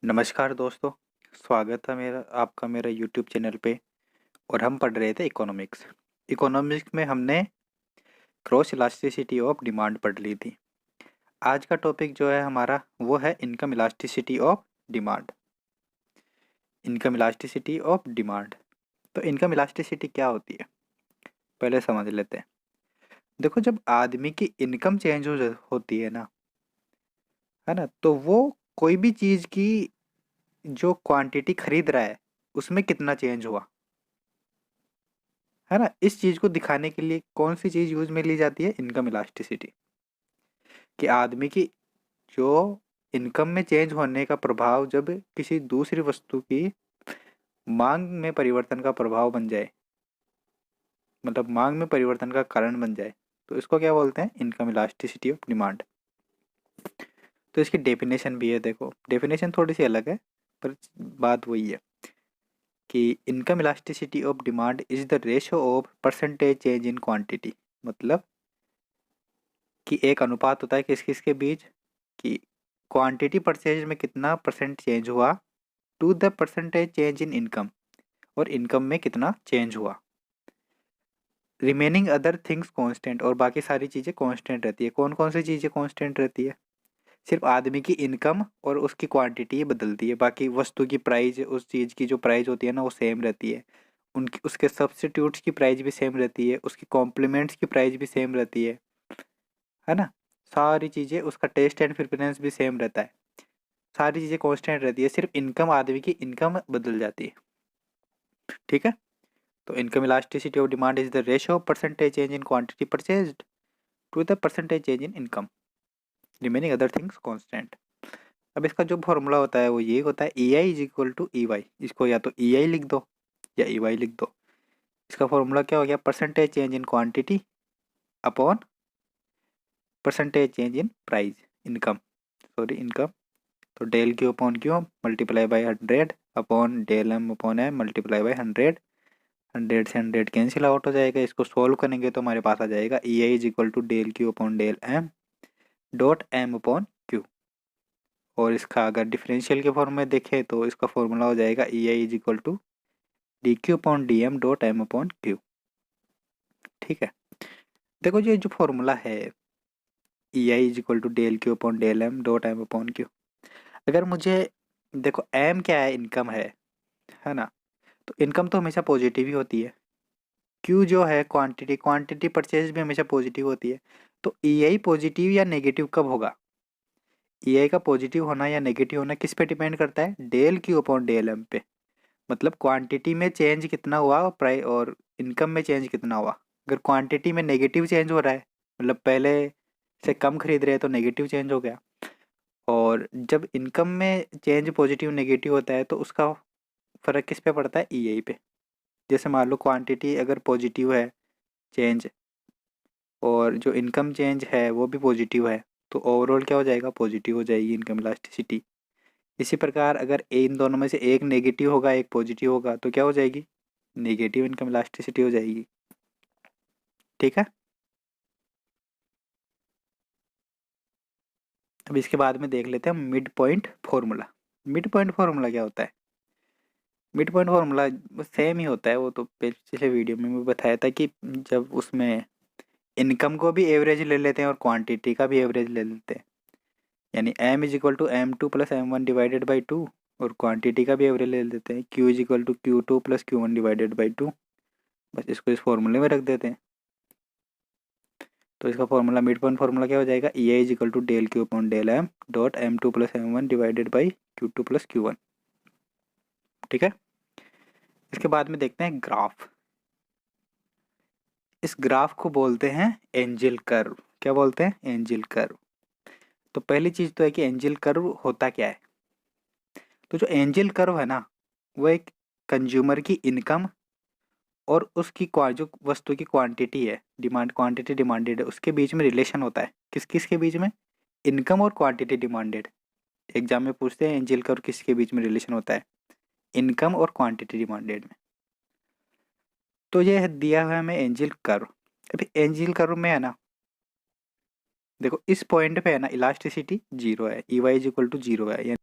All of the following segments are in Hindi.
नमस्कार दोस्तों, स्वागत है आपका मेरा यूट्यूब चैनल पे। और हम पढ़ रहे थे इकोनॉमिक्स। इकोनॉमिक्स में हमने क्रॉस इलास्टिसिटी ऑफ डिमांड पढ़ ली थी। आज का टॉपिक जो है हमारा वो है income elasticity of demand. Income elasticity of demand. तो इनकम इलास्टिसिटी क्या होती है, पहले समझ लेते हैं। देखो, जब आदमी की इनकम चेंज होती है ना, तो वो कोई भी चीज़ की जो क्वांटिटी खरीद रहा है उसमें कितना चेंज हुआ, है ना। इस चीज को दिखाने के लिए कौन सी चीज यूज में ली जाती है, इनकम इलास्टिसिटी। कि आदमी की जो इनकम में चेंज होने का प्रभाव जब किसी दूसरी वस्तु की मांग में परिवर्तन का प्रभाव बन जाए, मतलब मांग में परिवर्तन का कारण बन जाए, तो इसको क्या बोलते हैं, इनकम इलास्टिसिटी ऑफ डिमांड। तो इसकी डेफिनेशन भी है। देखो, डेफिनेशन थोड़ी सी अलग है पर बात वही है कि income elasticity of demand is the ratio of percentage change in quantity. मतलब कि एक अनुपात होता है किस किस के बीच, कि क्वांटिटी परचेज में कितना परसेंट चेंज हुआ to the percentage change in income, और इनकम में कितना चेंज हुआ। रिमेनिंग अदर थिंग्स कांस्टेंट, और बाकी सारी चीज़ें कांस्टेंट रहती है। कौन कौन सी चीज़ें कांस्टेंट रहती है, सिर्फ आदमी की इनकम और उसकी क्वांटिटी बदलती है। बाकी वस्तु की प्राइस, उस चीज़ की जो प्राइस होती है ना, वो सेम रहती है। उनकी उसके सब्स्टिट्यूट्स की प्राइस भी सेम रहती है, उसकी कॉम्प्लीमेंट्स की प्राइस भी सेम रहती है ना। सारी चीज़ें, उसका टेस्ट एंड प्रेफरेंस भी सेम रहता है। सारी चीज़ें कांस्टेंट रहती है, सिर्फ इनकम, आदमी की इनकम बदल जाती है। ठीक है। तो income elasticity of demand is the ratio of percentage change in quantity purchased to the percentage change in income, remaining other things constant. अब इसका जो फॉर्मूला होता है वो ये होता है, E I is equal to E Y. इसको या तो ई आई लिख दो या ई वाई लिख दो। इसका फॉर्मूला क्या हो गया, percentage change in quantity upon percentage change in price, income, sorry income. तो del Q upon Q multiply by 100 upon del M upon M multiply by 100। 100 से 100 कैंसिल आउट हो जाएगा। इसको सोल्व करेंगे तो हमारे पास आ जाएगा E I is equal to del Q upon del M dot M upon Q. और इसका अगर डिफरेंशियल के फॉर्म में देखें तो इसका फॉर्मूला हो जाएगा E I is equal to D Q upon D M dot M upon Q. ठीक है। देखो, ये जो फॉर्मूला है E I is equal to del Q upon del M dot M upon Q, अगर मुझे, देखो एम क्या है, इनकम है ना। तो इनकम तो हमेशा पॉजिटिव ही होती है। क्यू जो है क्वांटिटी, क्वांटिटी परचेज भी हमेशा पॉजिटिव होती है। तो ई आई पॉजिटिव या नेगेटिव कब होगा, ई आई का पॉजिटिव होना या नेगेटिव होना किस पे डिपेंड करता है, del Q upon del M पे। मतलब क्वांटिटी में चेंज कितना हुआ प्राइस, और इनकम में चेंज कितना हुआ। अगर क्वांटिटी में नेगेटिव चेंज हो रहा है, मतलब पहले से कम खरीद रहे हैं तो नेगेटिव चेंज हो गया। और जब इनकम में चेंज पॉजिटिव नेगेटिव होता है तो उसका फ़र्क किस पे पड़ता है, ई आई पे। जैसे मान लो क्वांटिटी अगर पॉजिटिव है चेंज, और जो इनकम चेंज है वो भी पॉजिटिव है, तो ओवरऑल क्या हो जाएगा, पॉजिटिव हो जाएगी इनकम इलास्टिसिटी। इसी प्रकार अगर इन दोनों में से एक नेगेटिव होगा एक पॉजिटिव होगा तो क्या हो जाएगी, नेगेटिव इनकम इलास्टिसिटी हो जाएगी। ठीक है। अब इसके बाद में देख लेते हैं mid point formula. Mid point formula क्या होता है, मिड पॉइंट फॉर्मूला सेम ही होता है। वो तो पिछले वीडियो में भी बताया था कि जब उसमें इनकम को भी एवरेज ले लेते हैं और क्वांटिटी का भी एवरेज ले लेते हैं, यानी m is equal to m2 plus m1 divided by 2, और क्वांटिटी का भी एवरेज ले लेते हैं, q is equal to q2 plus q1 divided by 2। बस इसको इस फॉर्मूले में रख देते हैं। तो इसका फॉर्मूला, मिड पॉइंट फॉर्मूला क्या हो जाएगा, E I is equal to del Q upon del M dot m2 plus m1 divided by q2 plus q1। ठीक है। इसके बाद में देखते हैं ग्राफ। इस ग्राफ को बोलते हैं एंजल कर्व। क्या बोलते हैं, एंजल कर्व। तो पहली चीज तो है कि एंजल कर्व होता क्या है। तो जो एंजल कर्व है ना, वो एक कंज्यूमर की इनकम और उसकी जो वस्तु की क्वांटिटी है, डिमांड, क्वांटिटी डिमांडेड है, उसके बीच में रिलेशन होता है। किस किस के बीच में, इनकम और क्वांटिटी डिमांडेड। एग्जाम में पूछते हैं एंजल कर्व किसके बीच में रिलेशन होता है, इनकम और क्वांटिटी डिमांडेड में। तो ये है दिया हुआ है हमें एंजल कर्व। अभी एंजल कर्व में है ना, देखो इस पॉइंट पे है ना इलास्टिसिटी जीरो है, E Y is equal to zero है,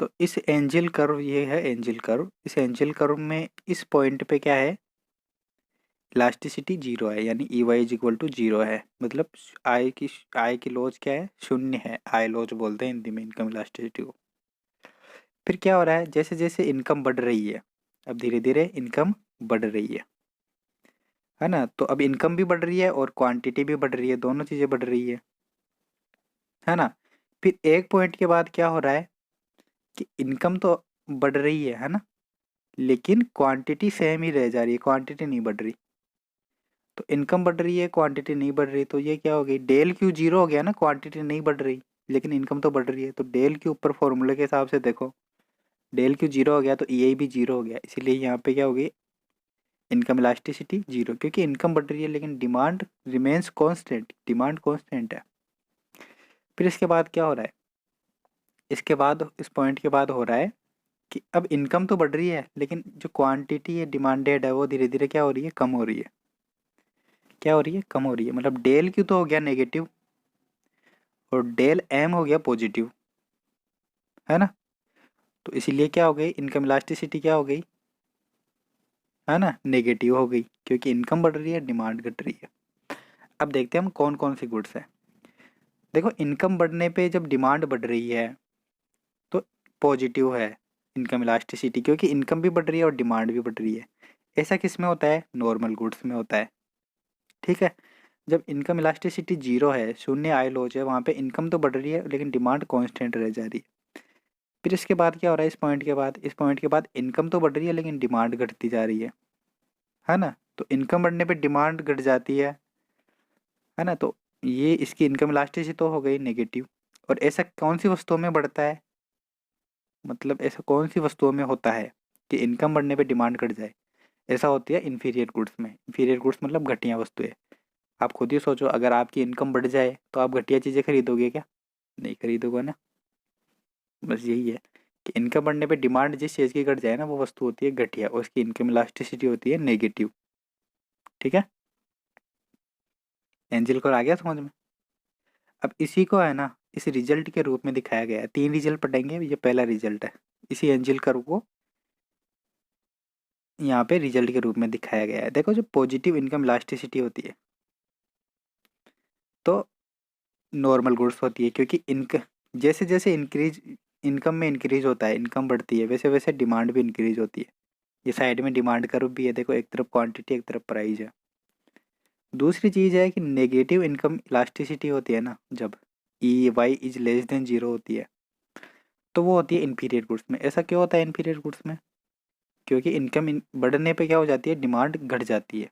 तो इस एंजल कर्व, ये है एंजल कर्व, इस एंजल कर्व में इस पॉइंट पे क्या है, इलास्टिसिटी जीरो है, यानी E Y is equal to zero है। मतलब आई की लॉज क्या है, शून्य है। आई लॉज बोलते हैं हिंदी में इनकम इलास्टिसिटी को। फिर क्या हो रहा है, जैसे जैसे इनकम बढ़ रही है, अब धीरे धीरे इनकम बढ़ रही है ना। तो अब इनकम भी बढ़ रही है और क्वांटिटी भी बढ़ रही है, दोनों चीज़ें बढ़ रही है ना। फिर एक पॉइंट के बाद क्या हो रहा है कि इनकम तो बढ़ रही है ना, लेकिन क्वांटिटी सेम ही रह जा रही है, क्वांटिटी नहीं बढ़ रही। तो इनकम बढ़ रही है, क्वांटिटी नहीं बढ़ रही, तो ये क्या हो गई, डेल क्यू जीरो हो गया ना, क्वांटिटी नहीं बढ़ रही लेकिन इनकम तो बढ़ रही है। तो डेल क्यू ऊपर फॉर्मूले के हिसाब से देखो, डेल क्यू जीरो हो गया तो ई आई भी जीरो हो गया, इसीलिए यहाँ पे क्या होगी, इनकम इलास्टिसिटी जीरो, क्योंकि इनकम बढ़ रही है लेकिन demand remains constant, demand constant है। फिर इसके बाद क्या हो रहा है, इसके बाद इस पॉइंट के बाद हो रहा है कि अब इनकम तो बढ़ रही है लेकिन जो क्वांटिटी है डिमांडेड है वो धीरे धीरे क्या हो रही है, कम हो रही है। क्या हो रही है, कम हो रही है। मतलब डेल क्यू तो हो गया नेगेटिव और डेल एम हो गया पॉजिटिव, है ना। तो इसीलिए क्या हो गई, इनकम इलास्टिसिटी क्या हो गई, है ना, नेगेटिव हो गई, क्योंकि इनकम बढ़ रही है, डिमांड घट रही है। अब देखते हैं हम कौन कौन सी गुड्स है। देखो इनकम बढ़ने पे जब डिमांड बढ़ रही है तो पॉजिटिव है इनकम इलास्टिसिटी, क्योंकि इनकम भी बढ़ रही है और डिमांड भी बढ़ रही है। ऐसा किस में होता है, नॉर्मल गुड्स में होता है। ठीक है, जब इनकम इलास्टिसिटी जीरो है, शून्य आई लॉज है, वहाँ पे इनकम तो बढ़ रही है लेकिन डिमांड कांस्टेंट रह जा रही है। फिर इसके बाद क्या हो रहा है, इस पॉइंट के बाद इनकम तो बढ़ रही है लेकिन डिमांड घटती जा रही है ना। तो इनकम बढ़ने पे डिमांड घट जाती है ना। तो ये इसकी इनकम इलास्टिसिटी तो हो गई नेगेटिव। और ऐसा कौन सी वस्तुओं में बढ़ता है, मतलब ऐसा कौन सी वस्तुओं में होता है कि इनकम बढ़ने पे डिमांड घट जाए। ऐसा होती है इन्फीरियर गुड्स में। इन्फीरियर गुड्स मतलब घटिया वस्तुएं। आप खुद ही सोचो, अगर आपकी इनकम बढ़ जाए तो आप घटिया चीज़ें खरीदोगे क्या, नहीं खरीदोगे ना। बस यही है कि इनकम बढ़ने पे डिमांड जिस चीज़ की घट जाए ना, वो वस्तु होती है घटिया और उसकी इनकम इलास्टिसिटी होती है नेगेटिव। ठीक है, एंजल को आ गया समझ में। अब इसी को है ना, इस रिजल्ट के रूप में दिखाया गया है। 3 रिजल्ट पढ़ेंगे, ये पहला रिजल्ट है। इसी एंजल कर्व को यहाँ पे रिजल्ट के रूप में दिखाया गया है। देखो जो पॉजिटिव इनकम इलास्टिसिटी होती है तो नॉर्मल गुड्स होती है, क्योंकि जैसे जैसे इंक्रीज इनकम में इंक्रीज होता है, इनकम बढ़ती है, वैसे वैसे डिमांड भी इंक्रीज होती है। ये साइड में डिमांड कर्व भी है, देखो एक तरफ क्वांटिटी एक तरफ प्राइस है। दूसरी चीज़ है कि नेगेटिव इनकम इलास्टिसिटी होती है ना, जब E Y is less than zero होती है, तो वो होती है इन्फीरियर गुड्स में। ऐसा क्यों होता है इन्फीरियर गुड्स में, क्योंकि इनकम बढ़ने पे क्या हो जाती है, डिमांड घट जाती है।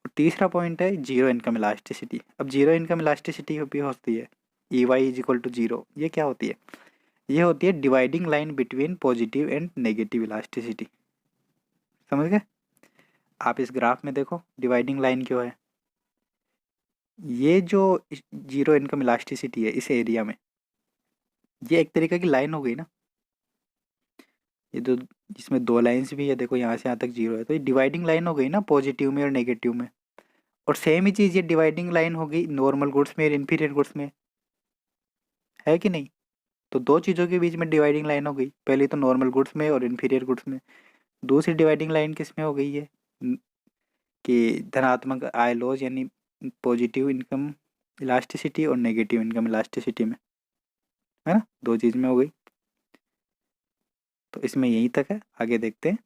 और तीसरा पॉइंट है जीरो इनकम इलास्टिसिटी। अब जीरो इनकम इलास्टिसिटी भी होती है, E Y is equal to zero. ये क्या होती है, ये होती है dividing line between positive and negative elasticity. समझ गए। आप इस ग्राफ में देखो डिवाइडिंग लाइन क्यों है। ये जो जीरो इनकम इलास्टिसिटी है इस एरिया में, ये एक तरीके की लाइन हो गई ना। ये तो इसमें दो लाइंस भी है, देखो यहाँ से यहाँ तक जीरो है, तो ये डिवाइडिंग लाइन हो गई ना पॉजिटिव में और नेगेटिव में। और सेम ही चीज़ ये डिवाइडिंग लाइन हो गई नॉर्मल गुड्स में और इन्फीरियर गुड्स में, है कि नहीं। तो दो चीज़ों के बीच में डिवाइडिंग लाइन हो गई, पहली तो नॉर्मल गुड्स में और इन्फीरियर गुड्स में। दूसरी डिवाइडिंग लाइन किस में हो गई है, कि धनात्मक आई लॉज, यानी पॉजिटिव इनकम इलास्टिसिटी और नेगेटिव इनकम इलास्टिसिटी में, है ना, दो चीज़ में हो गई। तो इसमें यहीं तक है, आगे देखते हैं।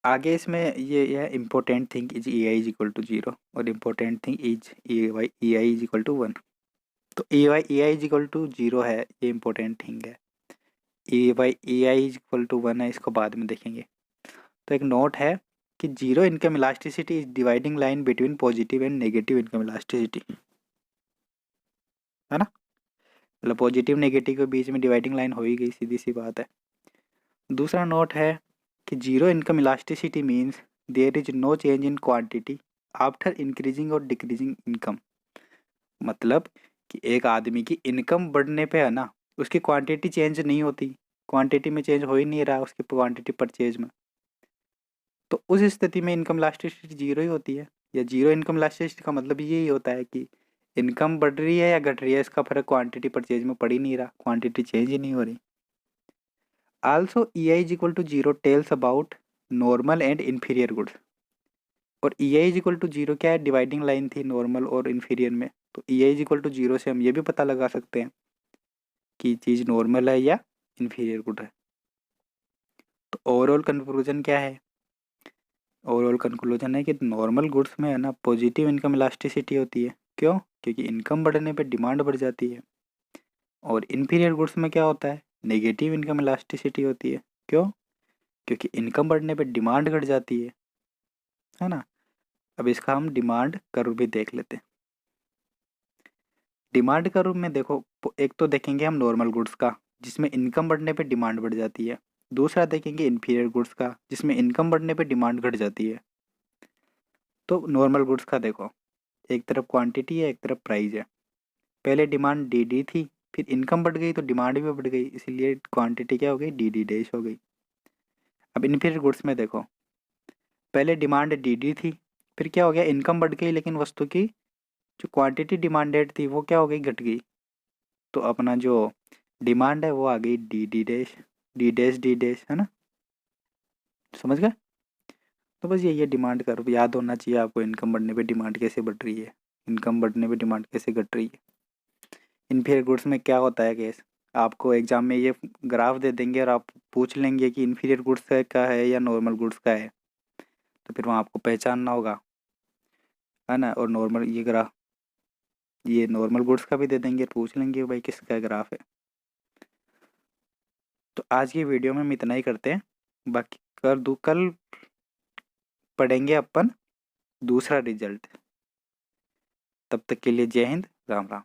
आगे इसमें ये है important thing is E I is equal to zero और important thing is E I is equal to one. तो E I is equal to zero है, ये इम्पोर्टेंट थिंग है। E I is equal to one है, इसको बाद में देखेंगे। तो एक नोट है कि zero income elasticity is dividing line between positive and negative income elasticity, है ना। मतलब पॉजिटिव नेगेटिव के बीच में डिवाइडिंग लाइन हो ही गई, सीधी सी बात है। दूसरा नोट है कि zero income elasticity means there is no change in quantity after increasing और डिक्रीजिंग इनकम। मतलब कि एक आदमी की इनकम बढ़ने पे है ना, उसकी क्वांटिटी चेंज नहीं होती, क्वांटिटी में चेंज हो ही नहीं रहा उसकी क्वांटिटी परचेज में। तो उस स्थिति में इनकम इलास्टिसिटी जीरो ही होती है, या जीरो इनकम इलास्टिसिटी का मतलब यही होता है कि इनकम बढ़ रही है या घट रही है, इसका फर्क क्वांटिटी परचेज में पड़ ही नहीं रहा, क्वांटिटी चेंज ही नहीं हो रही। Also EI is equal to zero tells about normal and inferior goods. और EI is equal to zero क्या है, डिवाइडिंग लाइन थी नॉर्मल और इन्फीरियर में, तो EI is equal to zero से हम ये भी पता लगा सकते हैं कि चीज़ नॉर्मल है या इन्फीरियर गुड है। तो ओवरऑल कंक्लूजन क्या है, ओवरऑल कंक्लूजन है कि नॉर्मल गुड्स में है ना पॉजिटिव इनकम इलास्टिसिटी होती है। क्यों? क्योंकि इनकम बढ़ने पे डिमांड बढ़ जाती है। और इन्फीरियर गुड्स में क्या होता है, नेगेटिव इनकम इलास्टिसिटी होती है। क्यों? क्योंकि इनकम बढ़ने पे डिमांड घट जाती है ना। अब इसका हम डिमांड कर्व भी देख लेते हैं। डिमांड कर्व में देखो, एक तो देखेंगे हम नॉर्मल गुड्स का जिसमें इनकम बढ़ने पे डिमांड बढ़ जाती है, दूसरा देखेंगे इन्फीरियर गुड्स का जिसमें इनकम बढ़ने पे डिमांड घट जाती है। तो नॉर्मल गुड्स का देखो, एक तरफ क्वांटिटी है एक तरफ प्राइस है। पहले डिमांड DD थी, फिर इनकम बढ़ गई तो डिमांड भी बढ़ गई, इसलिए क्वांटिटी क्या हो गई, DD डैश हो गई। अब इन्फीरियर गुड्स में देखो, पहले डिमांड DD थी, फिर क्या हो गया, इनकम बढ़ गई लेकिन वस्तु की जो क्वांटिटी डिमांडेड थी वो क्या हो गई, घट गई। तो अपना जो डिमांड है वो आ गई DD डैश D डैश, है ना, समझ गए। तो बस यही है डिमांड कर्व, याद होना चाहिए आपको, इनकम बढ़ने पे डिमांड कैसे बढ़ रही है, इनकम बढ़ने पे डिमांड कैसे घट रही है। इन्फीरियर गुड्स में क्या होता है केस, आपको एग्जाम में ये ग्राफ दे देंगे और आप पूछ लेंगे कि इन्फीरियर गुड्स का है या नॉर्मल गुड्स का है, तो फिर वहाँ आपको पहचानना होगा, है ना। और नॉर्मल ये ग्राफ, ये नॉर्मल गुड्स का भी दे देंगे, पूछ लेंगे भाई किसका ग्राफ है। तो आज की वीडियो में हम इतना ही करते हैं, बाकी कल पढ़ेंगे अपन दूसरा रिजल्ट। तब तक के लिए जय हिंद, राम राम।